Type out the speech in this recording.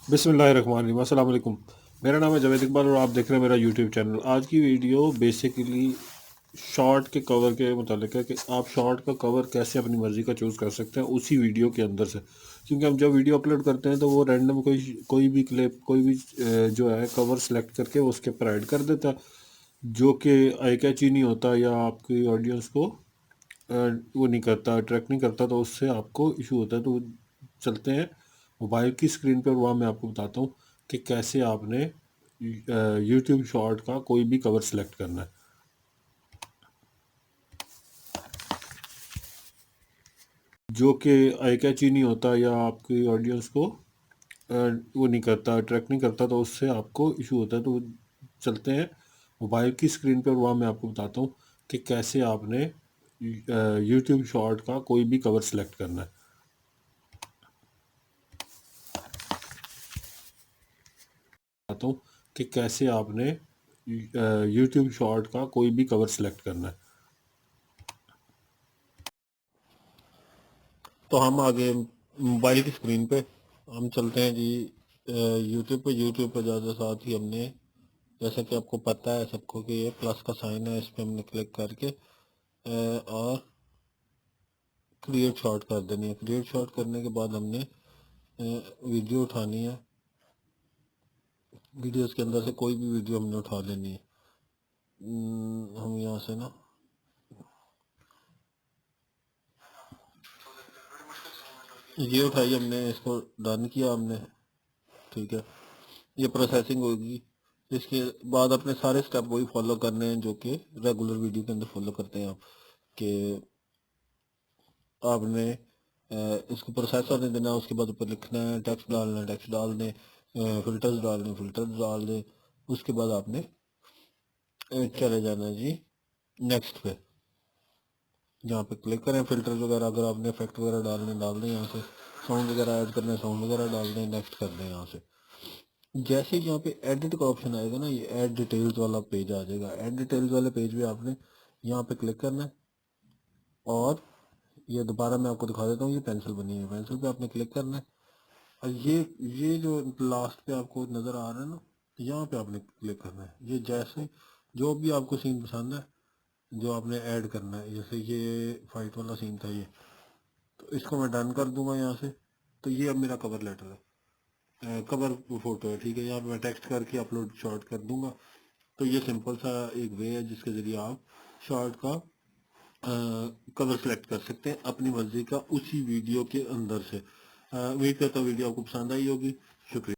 बिस्मिल्लाहिर्रहमानिर्रहीम। अस्सलाम वालेकुम। मेरा नाम है जावेद इकबाल और आप देख रहे हैं मेरा यूट्यूब चैनल। आज की वीडियो बेसिकली शॉर्ट के कवर के मुतालिक है कि आप शॉर्ट का कवर कैसे अपनी मर्ज़ी का चूज़ कर सकते हैं उसी वीडियो के अंदर से। क्योंकि हम जब वीडियो अपलोड करते हैं तो वो रैंडम कोई भी क्लिप कोई भी जो है कवर सेलेक्ट करके वो उसके ऊपर ऐड कर देता है, जो कि आई कैची नहीं होता या आपकी ऑडियंस को वो नहीं करता, अट्रैक्ट नहीं करता, तो उससे आपको इशू होता है। तो चलते हैं मोबाइल की स्क्रीन पर, वहाँ मैं आपको बताता हूँ कि कैसे आपने यूट्यूब शॉर्ट का कोई भी कवर सेलेक्ट करना है, जो कि आई कैची नहीं होता या आपकी ऑडियंस को वो नहीं करता, अट्रैक्ट नहीं करता, तो उससे आपको इशू होता है। तो चलते हैं मोबाइल की स्क्रीन पर, वहाँ मैं आपको बताता हूँ कि कैसे आपने यूट्यूब शॉर्ट का कोई भी कवर सेलेक्ट करना है। बताता हूँ कि कैसे आपने यूट्यूब शॉर्ट का कोई भी कवर सेलेक्ट करना है। तो हम आगे मोबाइल की स्क्रीन पे हम चलते हैं जी यूट्यूब पे जाते साथ ही हमने, जैसा कि आपको पता है सबको कि ये प्लस का साइन है, इस पे हमने क्लिक करके और क्रिएट शॉर्ट कर देनी है। क्रिएट शॉर्ट करने के बाद हमने वीडियो उठानी है। वीडियोस के अंदर से कोई भी वीडियो हमने उठा लेनी है। हम यहाँ से ना ये उठाई हमने, इसको डन किया हमने। ठीक है, ये प्रोसेसिंग होगी। इसके बाद अपने सारे स्टेप वही फॉलो करने हैं जो कि रेगुलर वीडियो के अंदर फॉलो करते हैं आप, कि आपने इसको प्रोसेस होने देना है। उसके बाद ऊपर लिखना है, टेक्स्ट डालना है, टेक्स्ट डाल दें, फिल्टर्स डाल दें। उसके बाद आपने चले जाना है जी नेक्स्ट पे। यहाँ पे क्लिक करें, फिल्टर्स वगैरह अगर आपने इफेक्ट वगैरह डालने डाल दें, यहाँ से साउंड वगैरह ऐड करना है, साउंड वगैरह डाल दें, नेक्स्ट कर दें। यहाँ से जैसे ही यहाँ पे एडिट का ऑप्शन आएगा ना, ये ऐड डिटेल्स वाला पेज आ जाएगा। ऐड डिटेल्स वाले पेज पे आपने यहाँ पे क्लिक करना है और ये दोबारा मैं आपको दिखा देता हूँ, ये पेंसिल बनी है, पेंसिल पे आपने क्लिक करना है और ये जो लास्ट पे आपको नज़र आ रहा है ना, यहाँ पे आपने क्लिक करना है। ये जैसे जो भी आपको सीन पसंद है जो आपने ऐड करना है, जैसे ये फाइट वाला सीन था ये, तो इसको मैं डन कर दूंगा यहाँ से। तो ये अब मेरा कवर लेटर है, कवर फोटो है। ठीक है, यहाँ पे मैं टेक्स्ट करके अपलोड शॉर्ट कर दूंगा। तो ये सिंपल सा एक वे है जिसके ज़रिए आप शॉर्ट का कवर सेलेक्ट कर सकते हैं अपनी मर्जी का उसी वीडियो के अंदर से। उम्मीद करता हूँ वीडियो आपको पसंद आई होगी। शुक्रिया।